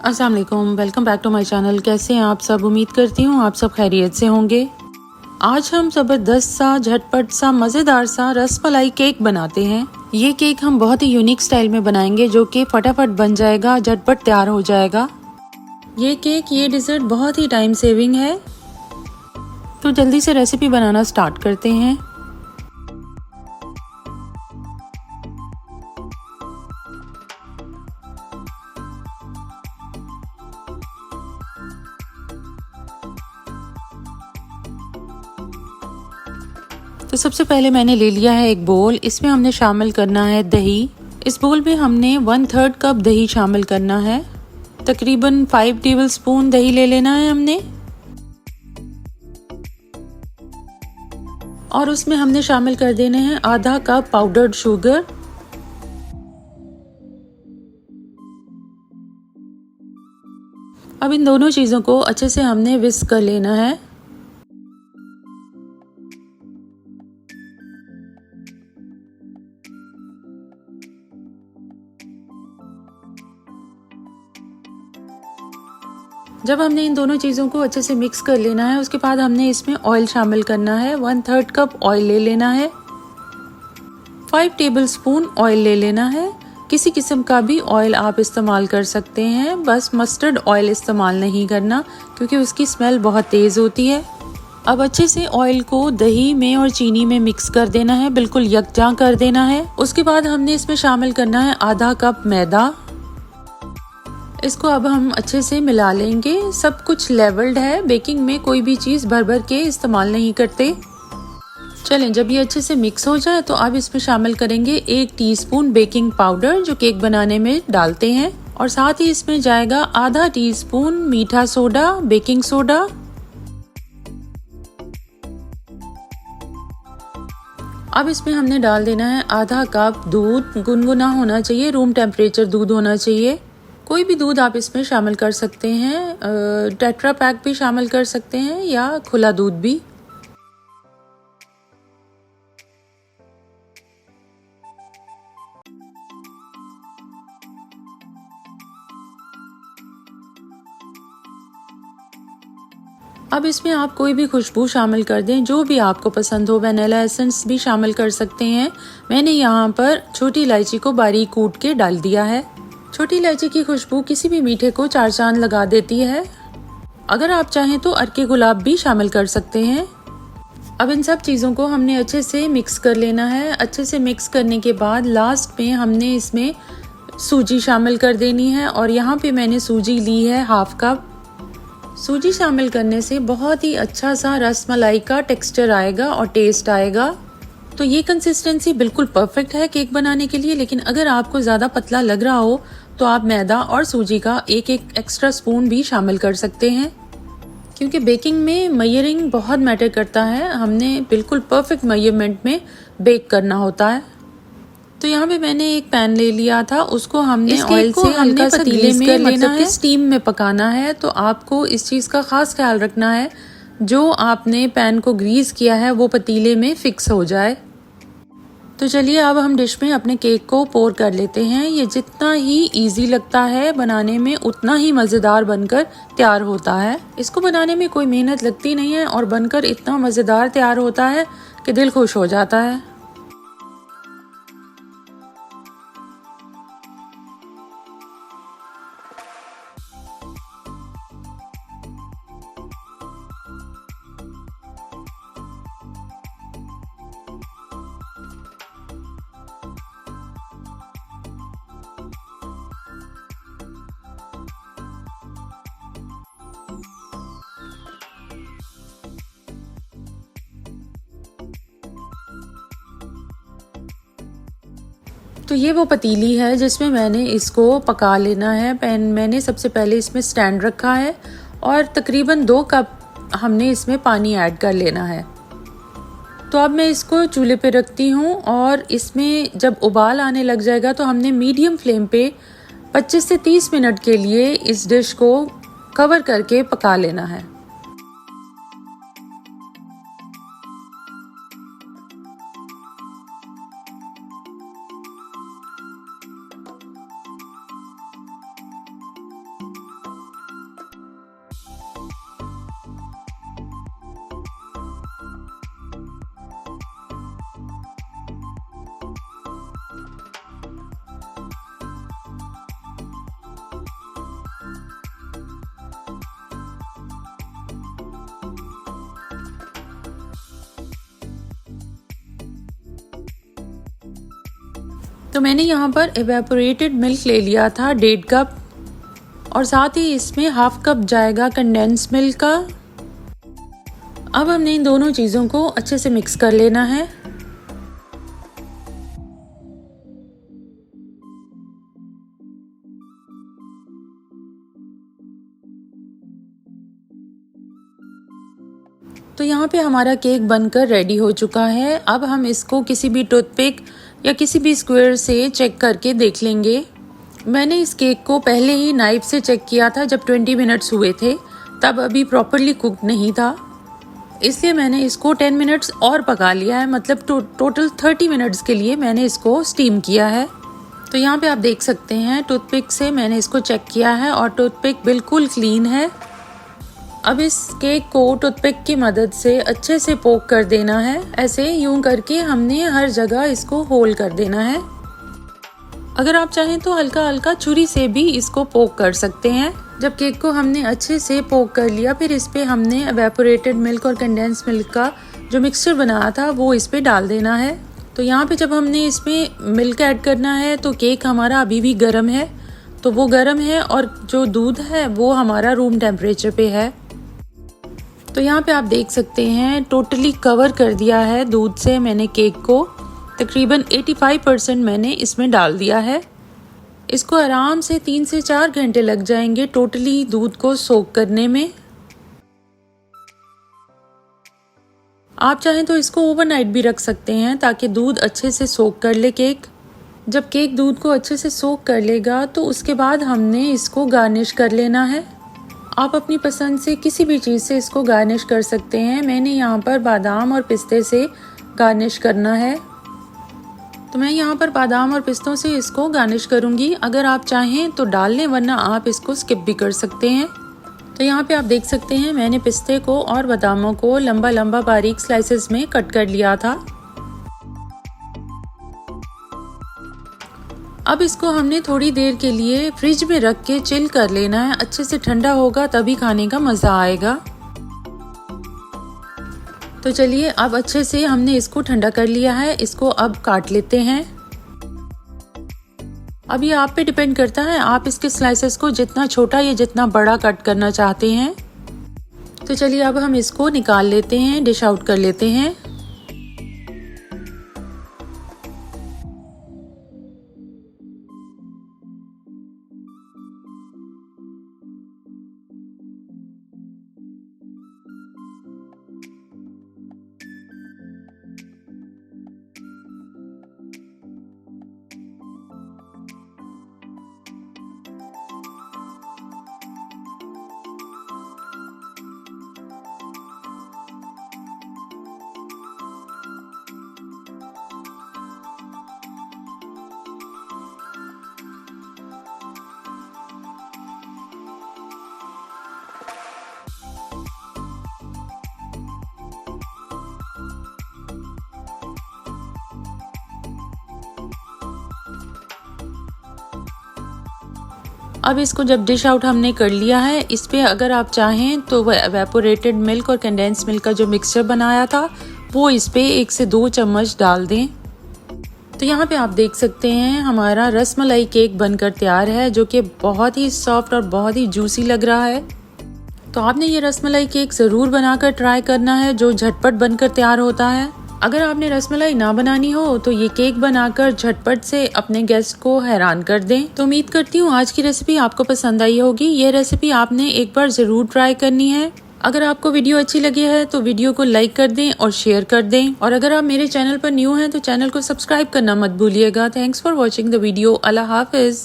अस्सलाम वालेकुम, welcome back to my channel. कैसे हैं आप सब? उम्मीद करती हूँ आप सब खैरियत से होंगे। आज हम ज़बरदस्त सा, झटपट सा, मज़ेदार सा रसमलाई केक बनाते हैं। ये केक हम बहुत ही यूनिक स्टाइल में बनाएंगे जो कि फटाफट बन जाएगा, झटपट तैयार हो जाएगा। ये डिज़र्ट बहुत ही टाइम सेविंग है। तो जल्दी से रेसिपी बनाना स्टार्ट करते हैं। तो सबसे पहले मैंने ले लिया है एक बोल। इसमें हमने शामिल करना है दही। इस बोल में हमने 1/3 कप दही शामिल करना है। तकरीबन 5 टेबलस्पून दही ले लेना है हमने। और उसमें हमने शामिल कर देने हैं आधा कप पाउडर्ड शुगर। अब इन दोनों चीज़ों को अच्छे से हमने विस्क कर लेना है। जब हमने इन दोनों चीज़ों को अच्छे से मिक्स कर लेना है, उसके बाद हमने इसमें ऑयल शामिल करना है। 1/3 कप ऑयल ले लेना है। 5 टेबलस्पून ऑयल ले लेना है। किसी किस्म का भी ऑयल आप इस्तेमाल कर सकते हैं, बस मस्टर्ड ऑयल इस्तेमाल नहीं करना क्योंकि उसकी स्मेल बहुत तेज़ होती है। अब अच्छे से ऑयल को दही में और चीनी में मिक्स कर देना है, बिल्कुल यकजां कर देना है। उसके बाद हमने इसमें शामिल करना है आधा कप मैदा। इसको अब हम अच्छे से मिला लेंगे। सब कुछ लेवल्ड है। बेकिंग में कोई भी चीज़ भर भर के इस्तेमाल नहीं करते। चलें, जब ये अच्छे से मिक्स हो जाए तो अब इसमें शामिल करेंगे 1 टीस्पून बेकिंग पाउडर जो केक बनाने में डालते हैं, और साथ ही इसमें जाएगा आधा टीस्पून मीठा सोडा, बेकिंग सोडा। अब इसमें हमने डाल देना है आधा कप दूध। गुनगुना होना चाहिए, रूम टेम्परेचर दूध होना चाहिए। कोई भी दूध आप इसमें शामिल कर सकते हैं। टेट्रा पैक भी शामिल कर सकते हैं या खुला दूध भी। अब इसमें आप कोई भी खुशबू शामिल कर दें जो भी आपको पसंद हो। वैनिला एसेंस भी शामिल कर सकते हैं। मैंने यहाँ पर छोटी इलायची को बारीक कूट के डाल दिया है। छोटी इलायची की खुशबू किसी भी मीठे को 4 चांद लगा देती है। अगर आप चाहें तो अरके गुलाब भी शामिल कर सकते हैं। अब इन सब चीज़ों को हमने अच्छे से मिक्स कर लेना है। अच्छे से मिक्स करने के बाद लास्ट में हमने इसमें सूजी शामिल कर देनी है, और यहाँ पे मैंने सूजी ली है 1/2 कप। सूजी शामिल करने से बहुत ही अच्छा सा रसमलाई का टेक्सचर आएगा और टेस्ट आएगा। तो ये कंसिस्टेंसी बिल्कुल परफेक्ट है केक बनाने के लिए। लेकिन अगर आपको ज़्यादा पतला लग रहा हो तो आप मैदा और सूजी का एक एक्स्ट्रा स्पून भी शामिल कर सकते हैं, क्योंकि बेकिंग में मेजरिंग बहुत मैटर करता है। हमने बिल्कुल परफेक्ट मेजरमेंट में बेक करना होता है। तो यहाँ पे मैंने एक पैन ले लिया था, उसको हमने ऑयल से हल्का सा पतीले में मतलब कि स्टीम में पकाना है। तो आपको इस चीज़ का ख़ास ख्याल रखना है जो आपने पैन को ग्रीस किया है वो पतीले में फिक्स हो जाए। तो चलिए अब हम डिश में अपने केक को पोर कर लेते हैं। ये जितना ही इजी लगता है बनाने में उतना ही मज़ेदार बनकर तैयार होता है। इसको बनाने में कोई मेहनत लगती नहीं है और बनकर इतना मज़ेदार तैयार होता है कि दिल खुश हो जाता है। तो ये वो पतीली है जिसमें मैंने इसको पका लेना है। मैंने सबसे पहले इसमें स्टैंड रखा है और तकरीबन 2 कप हमने इसमें पानी ऐड कर लेना है। तो अब मैं इसको चूल्हे पे रखती हूँ, और इसमें जब उबाल आने लग जाएगा तो हमने मीडियम फ्लेम पे 25 से 30 मिनट के लिए इस डिश को कवर करके पका लेना है। तो मैंने यहाँ पर एवेपोरेटेड मिल्क ले लिया था 1.5 कप और साथ ही इसमें 1/2 कप जाएगा कंडेंस मिल्क का। अब हमने इन दोनों चीज़ों को अच्छे से मिक्स कर लेना है। तो यहाँ पे हमारा केक बनकर रेडी हो चुका है। अब हम इसको किसी भी टूथपिक या किसी भी स्क्वायर से चेक करके देख लेंगे। मैंने इस केक को पहले ही नाइफ से चेक किया था जब 20 मिनट्स हुए थे, तब अभी प्रॉपरली कुक नहीं था, इसलिए मैंने इसको 10 मिनट्स और पका लिया है। मतलब टोटल 30 मिनट्स के लिए मैंने इसको स्टीम किया है। तो यहाँ पे आप देख सकते हैं टूथपिक से मैंने इसको चेक किया है और टूथपिक बिल्कुल क्लीन है। अब इस केक को टूथपिक की मदद से अच्छे से पोक कर देना है। ऐसे यूं करके हमने हर जगह इसको होल कर देना है। अगर आप चाहें तो हल्का हल्का छुरी से भी इसको पोक कर सकते हैं। जब केक को हमने अच्छे से पोक कर लिया, फिर इस पे हमने एवेपोरेटेड मिल्क और कंडेंस मिल्क का जो मिक्सचर बनाया था वो इस पे डाल देना है। तो यहाँ पे जब हमने इसमें मिल्क ऐड करना है तो केक हमारा अभी भी गर्म है, तो वो गर्म है और जो दूध है वो हमारा रूम टेम्परेचर पे है। तो यहाँ पे आप देख सकते हैं टोटली कवर कर दिया है दूध से मैंने केक को। तकरीबन 85% मैंने इसमें डाल दिया है। इसको आराम से 3 से 4 घंटे लग जाएंगे टोटली दूध को सोक करने में। आप चाहें तो इसको ओवरनाइट भी रख सकते हैं ताकि दूध अच्छे से सोक कर ले केक। जब केक दूध को अच्छे से सोक कर लेगा तो उसके बाद हमने इसको गार्निश कर लेना है। आप अपनी पसंद से किसी भी चीज़ से इसको गार्निश कर सकते हैं। मैंने यहाँ पर बादाम और पिस्ते से गार्निश करना है, तो मैं यहाँ पर बादाम और पिस्तों से इसको गार्निश करूँगी। अगर आप चाहें तो डाल लें, वरना आप इसको स्किप भी कर सकते हैं। तो यहाँ पे आप देख सकते हैं मैंने पिस्ते को और बादामों को लंबा लंबा बारीक स्लाइसेस में कट कर लिया था। अब इसको हमने थोड़ी देर के लिए फ्रिज में रख के चिल कर लेना है। अच्छे से ठंडा होगा तभी खाने का मज़ा आएगा। तो चलिए अब अच्छे से हमने इसको ठंडा कर लिया है। इसको अब काट लेते हैं। अब ये आप पे डिपेंड करता है, आप इसके स्लाइसेस को जितना छोटा या जितना बड़ा कट करना चाहते हैं। तो चलिए अब हम इसको निकाल लेते हैं, डिश आउट कर लेते हैं। अब इसको जब डिश आउट हमने कर लिया है, इस पे अगर आप चाहें तो वह एवेपोरेटेड मिल्क और कंडेंस मिल्क का जो मिक्सचर बनाया था वो इस पे 1 से 2 चम्मच डाल दें। तो यहाँ पे आप देख सकते हैं हमारा रसमलाई केक बनकर तैयार है, जो कि बहुत ही सॉफ्ट और बहुत ही जूसी लग रहा है। तो आपने ये रसमलाई केक ज़रूर बनाकर ट्राई करना है, जो झटपट बनकर तैयार होता है। अगर आपने रसमलाई ना बनानी हो तो ये केक बनाकर झटपट से अपने गेस्ट को हैरान कर दें। तो उम्मीद करती हूँ आज की रेसिपी आपको पसंद आई होगी। ये रेसिपी आपने एक बार ज़रूर ट्राई करनी है। अगर आपको वीडियो अच्छी लगी है तो वीडियो को लाइक कर दें और शेयर कर दें। और अगर आप मेरे चैनल पर न्यू हैं तो चैनल को सब्सक्राइब करना मत भूलिएगा। Thanks for watching the video. अल्लाह हाफिज़।